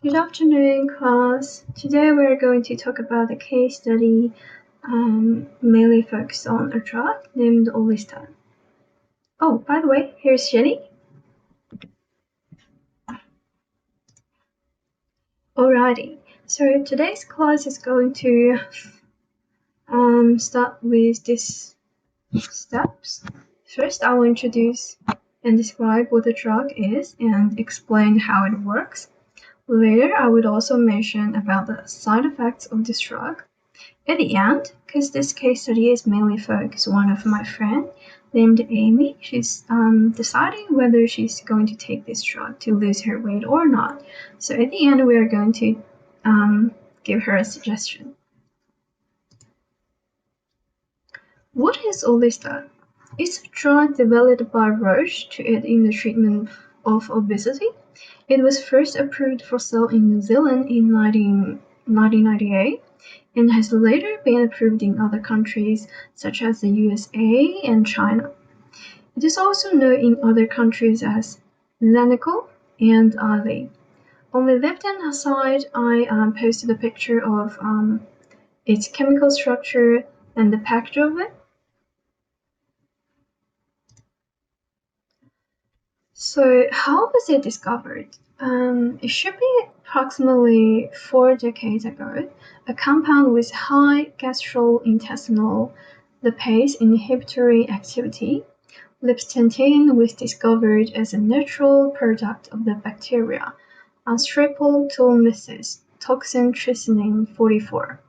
Good afternoon, class. Today we're going to talk about a case study mainly focused on a drug named Olistan. Oh, by the way, here's Jenny. Alrighty, so today's class is going to start with these steps. First, I will introduce and describe what the drug is and explain how it works. Later, I would also mention about the side effects of this drug. At the end, because this case study is mainly focused on one of my friend named Amy, she's deciding whether she's going to take this drug to lose her weight or not. So at the end, we are going to give her a suggestion. What is Olista? It's a drug developed by Roche to aid in the treatment of obesity. It was first approved for sale in New Zealand in 1998 and has later been approved in other countries such as the USA and China. It is also known in other countries as Xenical and Ali. On the left-hand side, I posted a picture of its chemical structure and the package of it. So how was it discovered? It should be approximately 4 decades ago. A compound with high gastrointestinal lipase inhibitory activity, lipstantine, was discovered as a natural product of the bacteria Streptococcus toxin trisinine 44.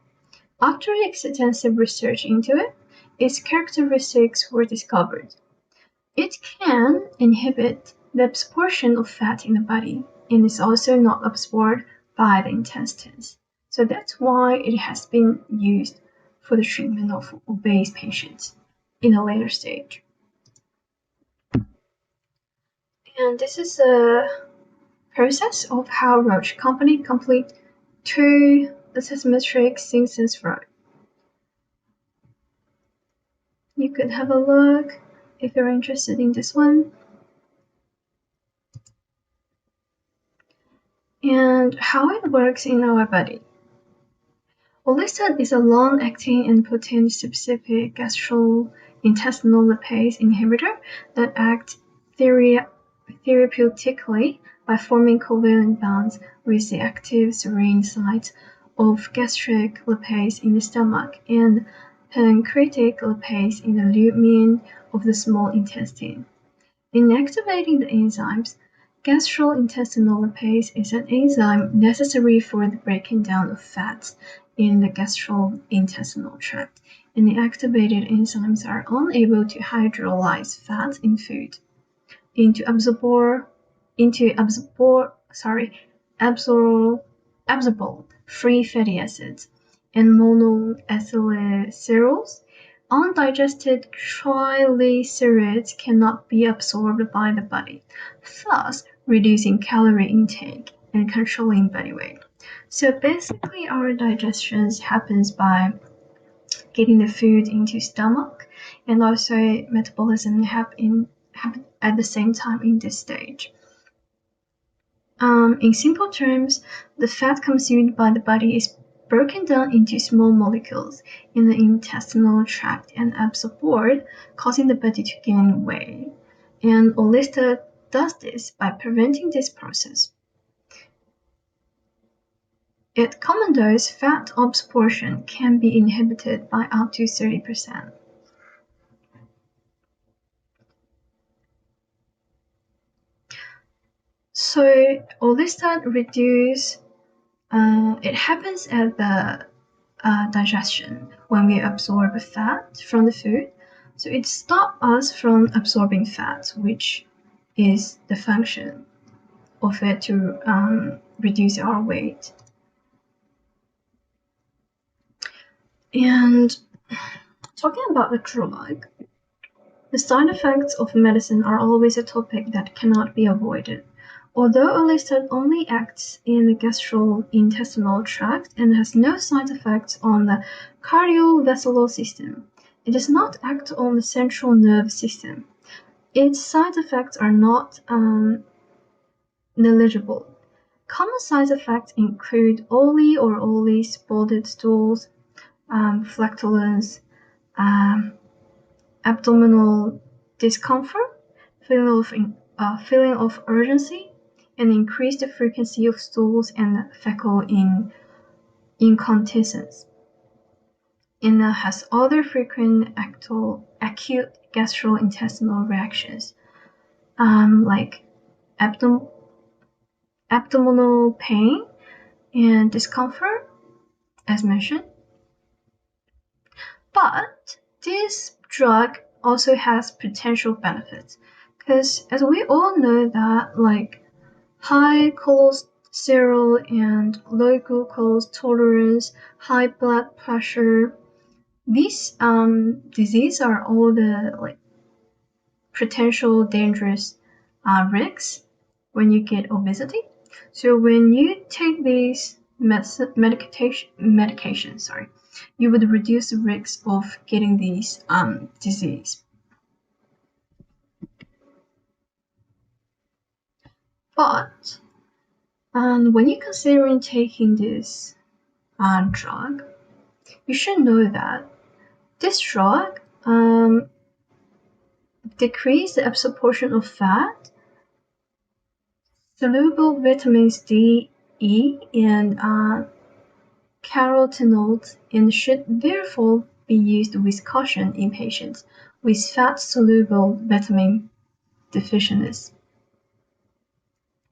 After extensive research into it, its characteristics were discovered. It can inhibit the absorption of fat in the body and is also not absorbed by the intestines. So that's why it has been used for the treatment of obese patients in a later stage. And this is a process of how Roche Company complete 2 seismometric synthesis flow. You could have a look if you're interested in this one. And how it works in our body. Orlistat is a long-acting and potent specific gastrointestinal lipase inhibitor that acts therapeutically by forming covalent bonds with the active serine sites of gastric lipase in the stomach and pancreatic lipase in the lumen of the small intestine. In activating the enzymes, gastrointestinal lipase is an enzyme necessary for the breaking down of fats in the gastrointestinal tract, and the activated enzymes are unable to hydrolyze fats in food into absorbable free fatty acids and monoacylcereals. Undigested triglycerides cannot be absorbed by the body, thus reducing calorie intake and controlling body weight. So basically our digestion happens by getting the food into stomach, and also metabolism happen at the same time in this stage. In simple terms, the fat consumed by the body is broken down into small molecules in the intestinal tract and absorbed, causing the body to gain weight. And Olista does this by preventing this process. At common dose, fat absorption can be inhibited by up to 30%. So Olista reduce. It happens at the digestion when we absorb fat from the food. So it stops us from absorbing fat, which is the function of it to reduce our weight. And talking about the drug, the side effects of medicine are always a topic that cannot be avoided. Although Orlistat only acts in the gastrointestinal tract and has no side effects on the cardiovascular system, it does not act on the central nervous system. Its side effects are not negligible. Common side effects include oily or oily spotted stools, flatulence, abdominal discomfort, feeling of urgency, and increased frequency of stools and fecal incontinence. And has other frequent acute gastrointestinal reactions, like abdominal pain and discomfort, as mentioned. But this drug also has potential benefits, because as we all know that like high cholesterol and low glucose tolerance, high blood pressure, these diseases are all the like potential dangerous risks when you get obesity. So when you take these medication, you would reduce the risk of getting these disease. But when you're considering taking this drug, you should know that this drug decreases the absorption of fat, soluble vitamins D, E, and carotenoids, and should therefore be used with caution in patients with fat-soluble vitamin deficiencies.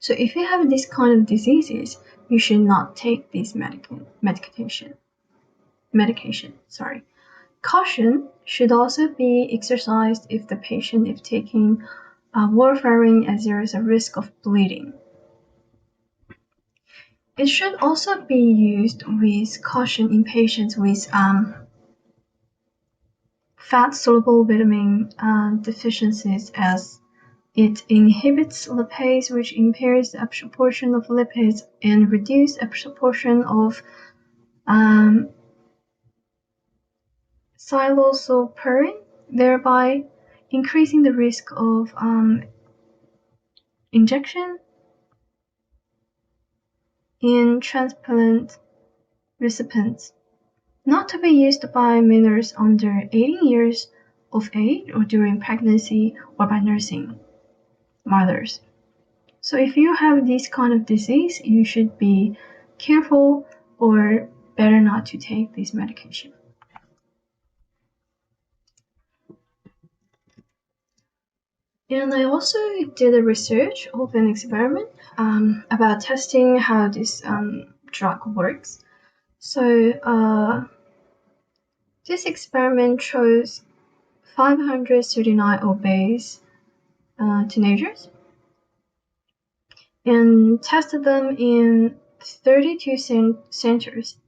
So if you have this kind of diseases, you should not take this medication. Caution should also be exercised if the patient is taking warfarin, as there is a risk of bleeding. It should also be used with caution in patients with fat-soluble vitamin deficiencies, as it inhibits lipase, which impairs the absorption of lipids and reduces absorption of psilocylarin, thereby increasing the risk of injection in transplant recipients. Not to be used by minors under 18 years of age or during pregnancy or by nursing mothers. So if you have this kind of disease, you should be careful or better not to take this medication. And I also did a research of an experiment about testing how this drug works. So this experiment chose 539 obese teenagers and tested them in 32 centers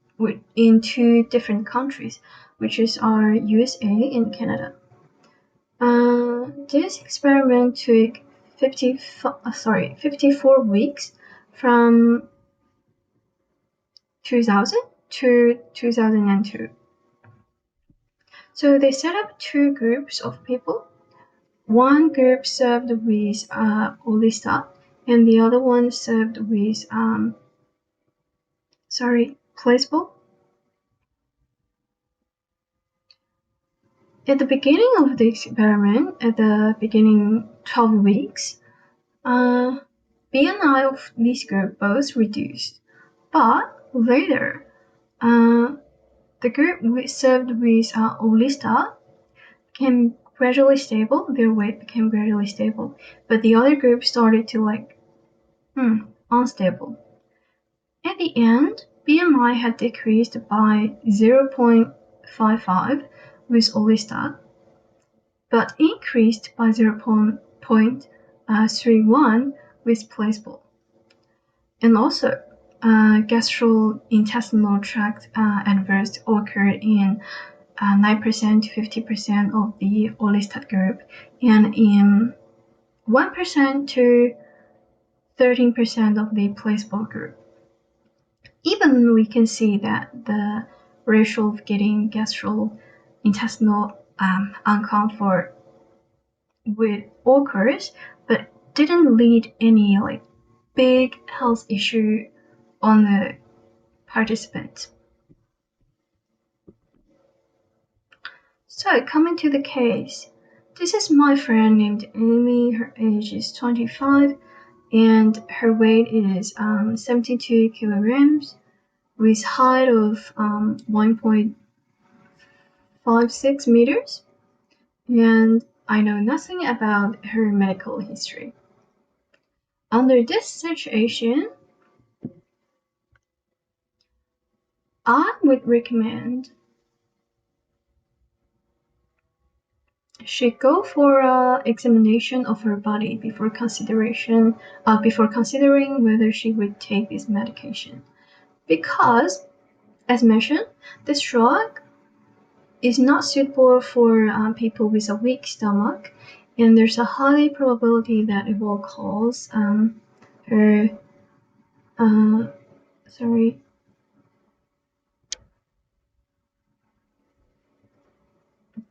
in 2 different countries, which are USA and Canada. This experiment took 54 weeks from 2000 to 2002. So they set up 2 groups of people. One group served with Olista, and the other one served with placebo. At the beginning of the experiment, at the beginning 12 weeks, BMI of this group both reduced, but later, the group served with Olista became gradually stable. Their weight became gradually stable, but the other group started to unstable. At the end, BMI had decreased by 0.55 with Olista, but increased by 0.31 with placebo. And also, gastrointestinal tract adverse occurred in 9% to 50% of the Olista group, and in 1% to 13% of the placebo group. Even we can see that the ratio of getting gastrointestinal uncomfort occurs, but didn't lead any big health issue on the participants. So, coming to the case, this is my friend named Amy. Her age is 25 and her weight is 72 kilograms with height of 1.56 meters. And I know nothing about her medical history. Under this situation, I would recommend she go for an examination of her body before considering whether she would take this medication. Because, as mentioned, this drug is not suitable for people with a weak stomach, and there's a high probability that it will cause her sorry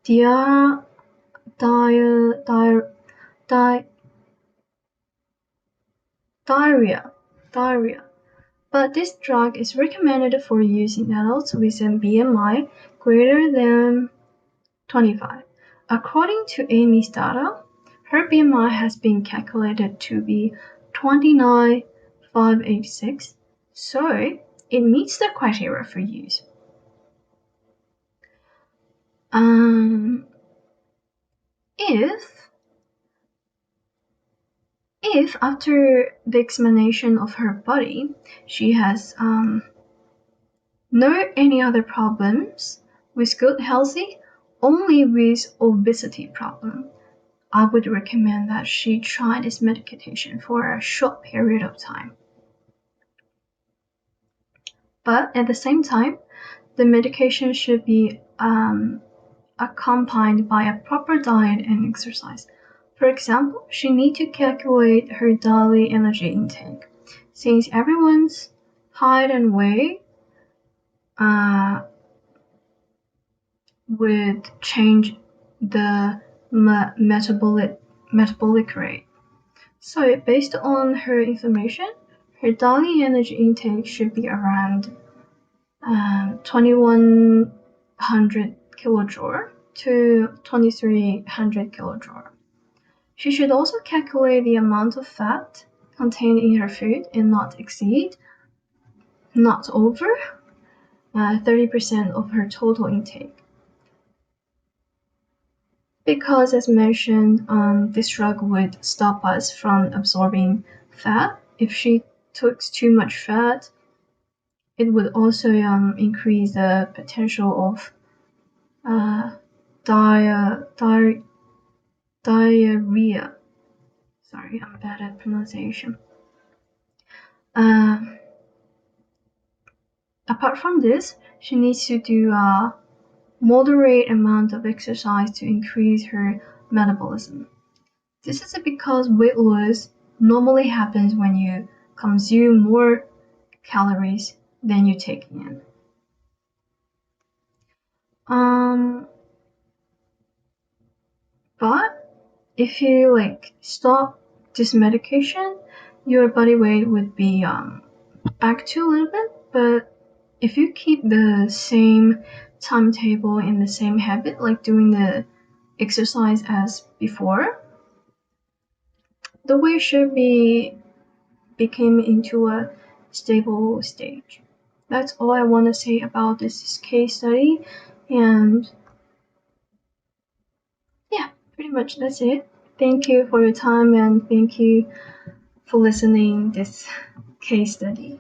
dia dia dia di diarrhea. But this drug is recommended for use in adults with a BMI greater than 25. According to Amy's data, her BMI has been calculated to be 29,586, so it meets the criteria for use. If after the examination of her body she has no any other problems with good healthy, only with obesity problem, I would recommend that she try this medication for a short period of time. But at the same time, the medication should be accompanied by a proper diet and exercise. For example, she needs to calculate her daily energy intake, since everyone's height and weight would change the metabolic rate. So based on her information, her daily energy intake should be around 2100 kilojoule to 2300 kilojoule. She should also calculate the amount of fat contained in her food and not over 30% of her total intake. Because, as mentioned, this drug would stop us from absorbing fat. If she took too much fat, it would also increase the potential of diarrhea. Sorry, I'm bad at pronunciation. Apart from this, she needs to do a moderate amount of exercise to increase her metabolism. This is because weight loss normally happens when you consume more calories than you take in. But if you stop this medication, your body weight would be back to a little bit. But if you keep the same timetable and the same habit, like doing the exercise as before, the weight should become into a stable stage. That's all I want to say about this case study, and yeah, pretty much that's it. Thank you for your time and thank you for listening this case study.